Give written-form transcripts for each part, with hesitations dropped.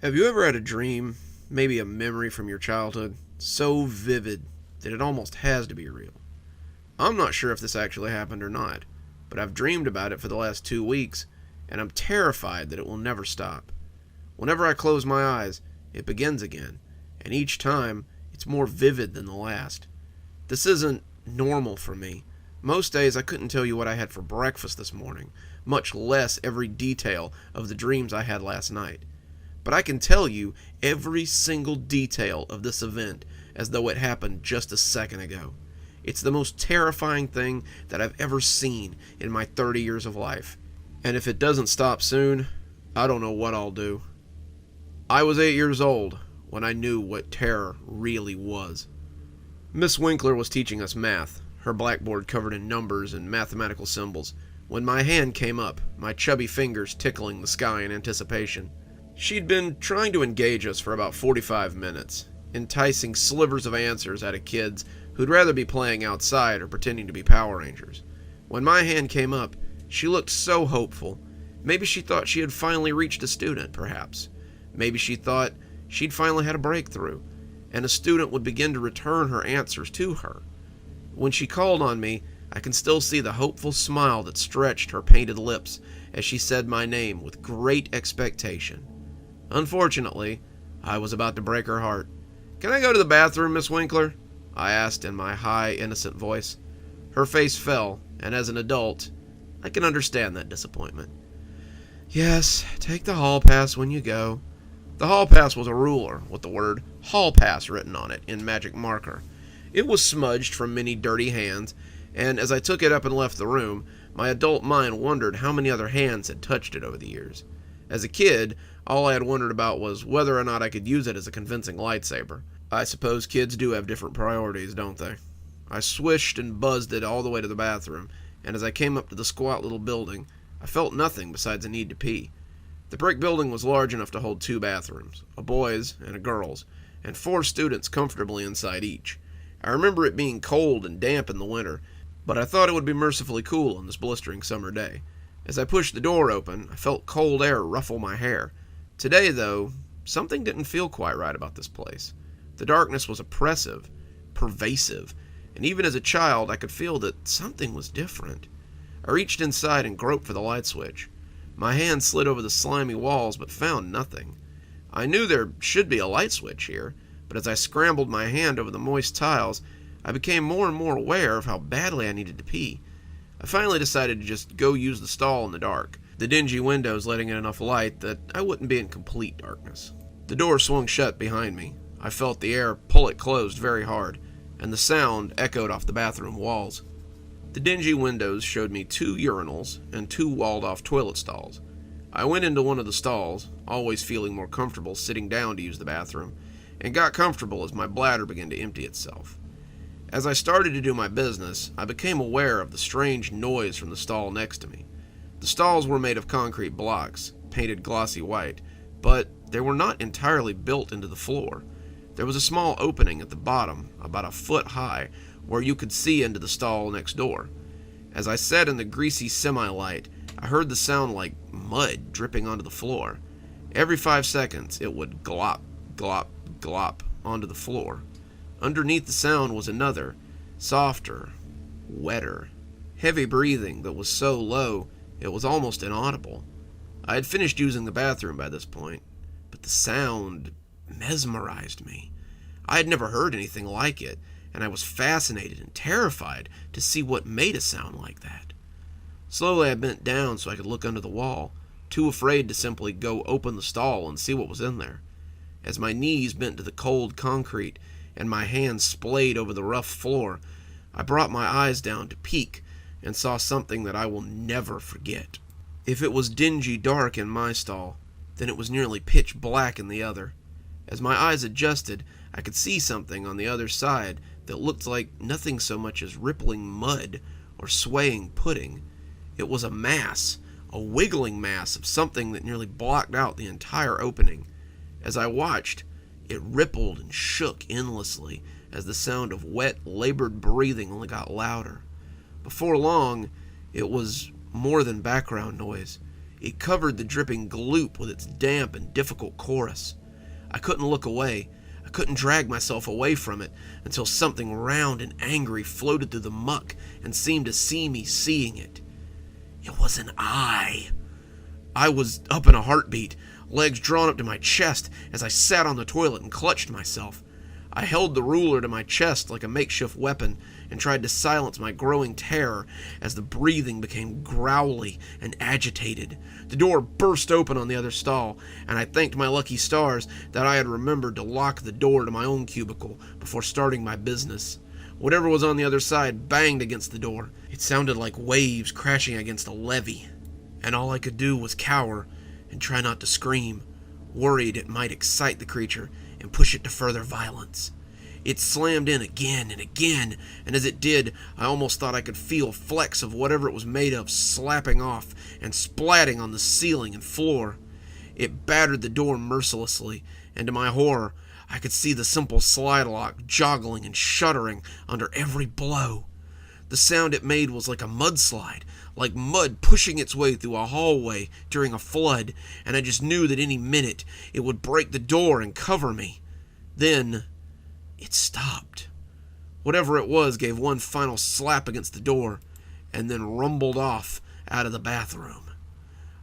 Have you ever had a dream, maybe a memory from your childhood, so vivid that it almost has to be real? I'm not sure if this actually happened or not, but I've dreamed about it for the last 2 weeks, and I'm terrified that it will never stop. Whenever I close my eyes, it begins again, and each time, it's more vivid than the last. This isn't normal for me. Most days I couldn't tell you what I had for breakfast this morning, much less every detail of the dreams I had last night. But I can tell you every single detail of this event as though it happened just a second ago. It's the most terrifying thing that I've ever seen in my 30 years of life. And if it doesn't stop soon, I don't know what I'll do. I was 8 years old when I knew what terror really was. Miss Winkler was teaching us math, her blackboard covered in numbers and mathematical symbols, when my hand came up, my chubby fingers tickling the sky in anticipation. She'd been trying to engage us for about 45 minutes, enticing slivers of answers out of kids who'd rather be playing outside or pretending to be Power Rangers. When my hand came up, she looked so hopeful. Maybe she thought she had finally reached a student, perhaps. Maybe she thought she'd finally had a breakthrough, and a student would begin to return her answers to her. When she called on me, I can still see the hopeful smile that stretched her painted lips as she said my name with great expectation. Unfortunately, I was about to break her heart. "Can I go to the bathroom, Miss Winkler?" I asked in my high, innocent voice. Her face fell, and as an adult, I can understand that disappointment. "Yes, take the hall pass when you go." The hall pass was a ruler with the word "hall pass" written on it in magic marker. It was smudged from many dirty hands, and as I took it up and left the room, my adult mind wondered how many other hands had touched it over the years. As a kid, all I had wondered about was whether or not I could use it as a convincing lightsaber. I suppose kids do have different priorities, don't they? I swished and buzzed it all the way to the bathroom, and as I came up to the squat little building, I felt nothing besides a need to pee. The brick building was large enough to hold 2 bathrooms, a boys' and a girls', and 4 students comfortably inside each. I remember it being cold and damp in the winter, but I thought it would be mercifully cool on this blistering summer day. As I pushed the door open, I felt cold air ruffle my hair. Today, though, something didn't feel quite right about this place. The darkness was oppressive, pervasive, and even as a child I could feel that something was different. I reached inside and groped for the light switch. My hand slid over the slimy walls but found nothing. I knew there should be a light switch here, but as I scrambled my hand over the moist tiles, I became more and more aware of how badly I needed to pee. I finally decided to just go use the stall in the dark, the dingy windows letting in enough light that I wouldn't be in complete darkness. The door swung shut behind me. I felt the air pull it closed very hard, and the sound echoed off the bathroom walls. The dingy windows showed me 2 urinals and 2 walled-off toilet stalls. I went into one of the stalls, always feeling more comfortable sitting down to use the bathroom, and got comfortable as my bladder began to empty itself. As I started to do my business, I became aware of the strange noise from the stall next to me. The stalls were made of concrete blocks, painted glossy white, but they were not entirely built into the floor. There was a small opening at the bottom, about a foot high, where you could see into the stall next door. As I sat in the greasy semi-light, I heard the sound like mud dripping onto the floor. Every 5 seconds, it would glop, glop, glop onto the floor. Underneath the sound was another, softer, wetter, heavy breathing that was so low it was almost inaudible. I had finished using the bathroom by this point, but the sound mesmerized me. I had never heard anything like it, and I was fascinated and terrified to see what made a sound like that. Slowly I bent down so I could look under the wall, too afraid to simply go open the stall and see what was in there. As my knees bent to the cold concrete and my hands splayed over the rough floor, I brought my eyes down to peek and saw something that I will never forget. If it was dingy dark in my stall, then it was nearly pitch black in the other. As my eyes adjusted, I could see something on the other side that looked like nothing so much as rippling mud or swaying pudding. It was a mass, a wiggling mass of something that nearly blocked out the entire opening. As I watched, it rippled and shook endlessly as the sound of wet, labored breathing only got louder. Before long, it was more than background noise. It covered the dripping gloop with its damp and difficult chorus. I couldn't look away. I couldn't drag myself away from it until something round and angry floated through the muck and seemed to see me seeing it. It was an eye. I was up in a heartbeat, legs drawn up to my chest as I sat on the toilet and clutched myself. I held the ruler to my chest like a makeshift weapon and tried to silence my growing terror as the breathing became growly and agitated. The door burst open on the other stall, and I thanked my lucky stars that I had remembered to lock the door to my own cubicle before starting my business. Whatever was on the other side banged against the door. It sounded like waves crashing against a levee, and all I could do was cower and try not to scream, worried it might excite the creature and push it to further violence. It slammed in again and again, and as it did, I almost thought I could feel flecks of whatever it was made of slapping off and splatting on the ceiling and floor. It battered the door mercilessly, and to my horror, I could see the simple slide lock joggling and shuddering under every blow. The sound it made was like a mudslide, like mud pushing its way through a hallway during a flood, and I just knew that any minute it would break the door and cover me. Then it stopped. Whatever it was gave one final slap against the door, and then rumbled off out of the bathroom.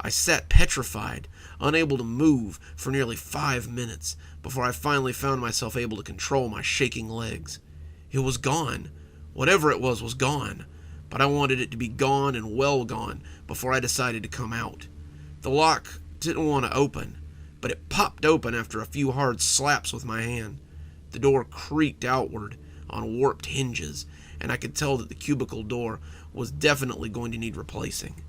I sat petrified, unable to move for nearly 5 minutes before I finally found myself able to control my shaking legs. It was gone. Whatever it was gone, but I wanted it to be gone and well gone before I decided to come out. The lock didn't want to open, but it popped open after a few hard slaps with my hand. The door creaked outward on warped hinges, and I could tell that the cubicle door was definitely going to need replacing.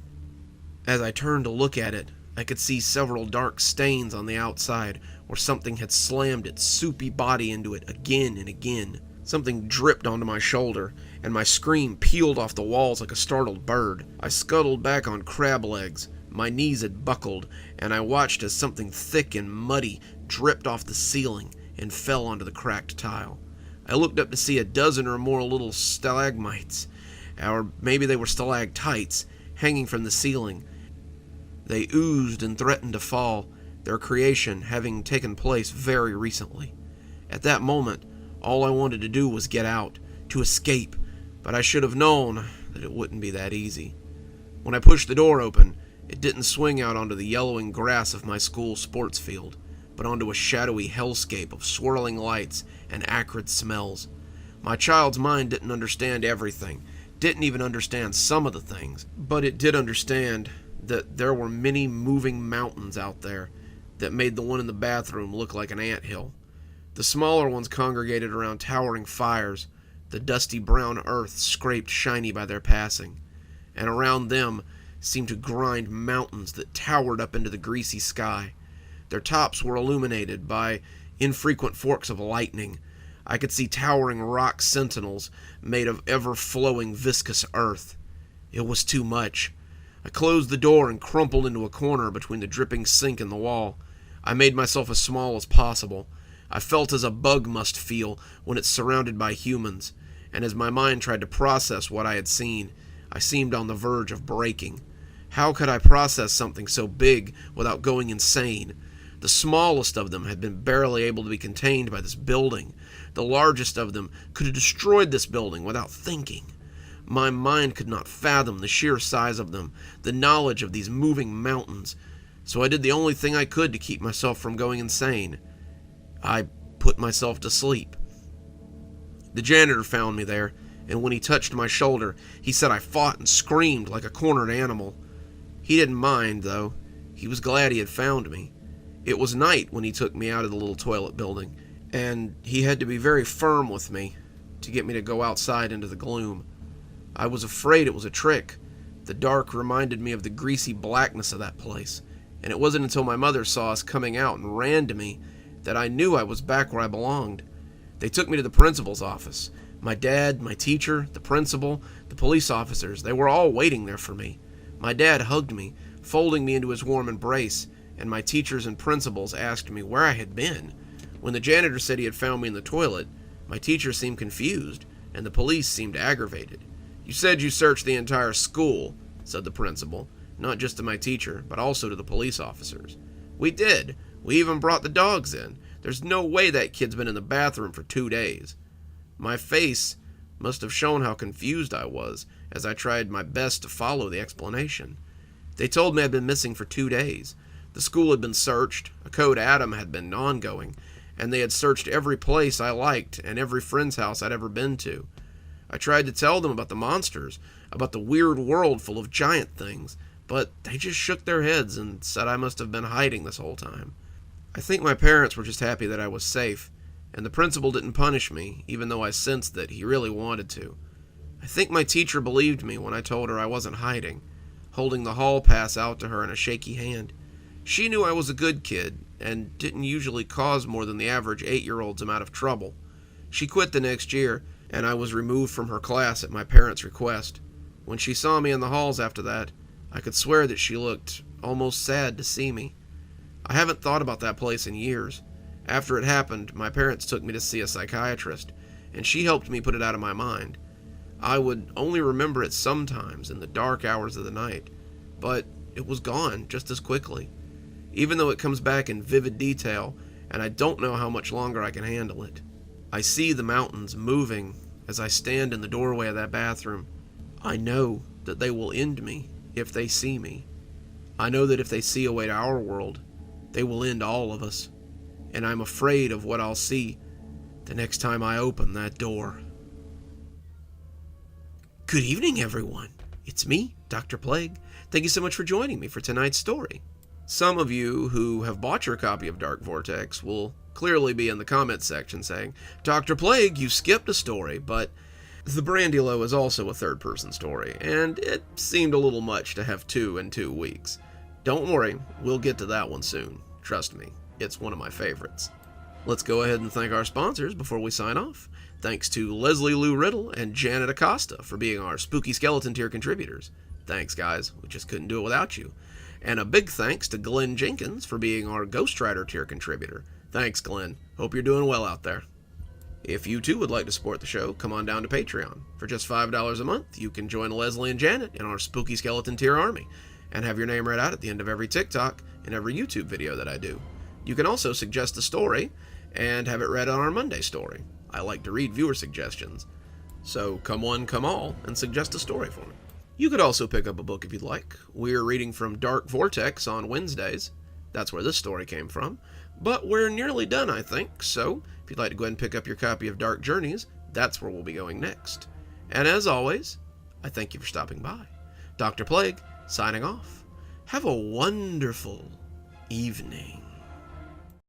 As I turned to look at it, I could see several dark stains on the outside where something had slammed its soupy body into it again and again. Something dripped onto my shoulder, and my scream peeled off the walls like a startled bird. I scuttled back on crab legs. My knees had buckled, and I watched as something thick and muddy dripped off the ceiling and fell onto the cracked tile. I looked up to see a dozen or more little stalagmites, or maybe they were stalactites, hanging from the ceiling. They oozed and threatened to fall, their creation having taken place very recently. At that moment, all I wanted to do was get out, to escape, but I should have known that it wouldn't be that easy. When I pushed the door open, it didn't swing out onto the yellowing grass of my school sports field, but onto a shadowy hellscape of swirling lights and acrid smells. My child's mind didn't understand everything, didn't even understand some of the things, but it did understand that there were many moving mountains out there that made the one in the bathroom look like an anthill. The smaller ones congregated around towering fires, the dusty brown earth scraped shiny by their passing, and around them seemed to grind mountains that towered up into the greasy sky. Their tops were illuminated by infrequent forks of lightning. I could see towering rock sentinels made of ever-flowing viscous earth. It was too much. I closed the door and crumpled into a corner between the dripping sink and the wall. I made myself as small as possible. I felt as a bug must feel when it's surrounded by humans, and as my mind tried to process what I had seen, I seemed on the verge of breaking. How could I process something so big without going insane? The smallest of them had been barely able to be contained by this building. The largest of them could have destroyed this building without thinking. My mind could not fathom the sheer size of them, the knowledge of these moving mountains, so I did the only thing I could to keep myself from going insane. I put myself to sleep. The janitor found me there, and when he touched my shoulder, he said I fought and screamed like a cornered animal. He didn't mind, though. He was glad he had found me. It was night when he took me out of the little toilet building, and he had to be very firm with me to get me to go outside into the gloom. I was afraid it was a trick. The dark reminded me of the greasy blackness of that place, and it wasn't until my mother saw us coming out and ran to me that I knew I was back where I belonged. They took me to the principal's office. My dad, my teacher, the principal, the police officers, they were all waiting there for me. My dad hugged me, folding me into his warm embrace, and my teachers and principals asked me where I had been. When the janitor said he had found me in the toilet, my teacher seemed confused, and the police seemed aggravated. "You said you searched the entire school," said the principal. not just to my teacher, but also to the police officers. We did. We even brought the dogs in. There's no way that kid's been in the bathroom for 2 days. My face must have shown how confused I was as I tried my best to follow the explanation. They told me I'd been missing for 2 days. The school had been searched, a Code Adam had been ongoing, and they had searched every place I liked and every friend's house I'd ever been to. I tried to tell them about the monsters, about the weird world full of giant things, but they just shook their heads and said I must have been hiding this whole time. I think my parents were just happy that I was safe, and the principal didn't punish me, even though I sensed that he really wanted to. I think my teacher believed me when I told her I wasn't hiding, holding the hall pass out to her in a shaky hand. She knew I was a good kid, and didn't usually cause more than the average 8-year-old's amount of trouble. She quit the next year, and I was removed from her class at my parents' request. When she saw me in the halls after that, I could swear that she looked almost sad to see me. I haven't thought about that place in years. After it happened, my parents took me to see a psychiatrist, and she helped me put it out of my mind. I would only remember it sometimes in the dark hours of the night, but it was gone just as quickly. Even though it comes back in vivid detail, and I don't know how much longer I can handle it. I see the mountains moving as I stand in the doorway of that bathroom. I know that they will end me if they see me. I know that if they see a way to our world, they will end all of us. And I'm afraid of what I'll see the next time I open that door. Good evening, everyone. It's me, Dr. Plague. Thank you so much for joining me for tonight's story. Some of you who have bought your copy of Dark Vortex will clearly be in the comments section saying, Dr. Plague, you skipped a story, but the Brandylow is also a third-person story, and it seemed a little much to have 2 in 2 weeks. Don't worry, we'll get to that one soon. Trust me, it's one of my favorites. Let's go ahead and thank our sponsors before we sign off. Thanks to Leslie Lou Riddle and Janet Acosta for being our Spooky Skeleton tier contributors. Thanks, guys. We just couldn't do it without you. And a big thanks to Glenn Jenkins for being our Ghost Rider tier contributor. Thanks, Glenn. Hope you're doing well out there. If you too would like to support the show, come on down to Patreon. For just $5 a month, you can join Leslie and Janet in our Spooky Skeleton tier army, and have your name read out at the end of every TikTok and every YouTube video that I do. You can also suggest a story and have it read on our Monday story. I like to read viewer suggestions. So come one, come all, and suggest a story for me. You could also pick up a book if you'd like. We're reading from Dark Vortex on Wednesdays. That's where this story came from. But we're nearly done, I think, so if you'd like to go ahead and pick up your copy of Dark Journeys, that's where we'll be going next. And as always, I thank you for stopping by. Dr. Plague, signing off. Have a wonderful evening.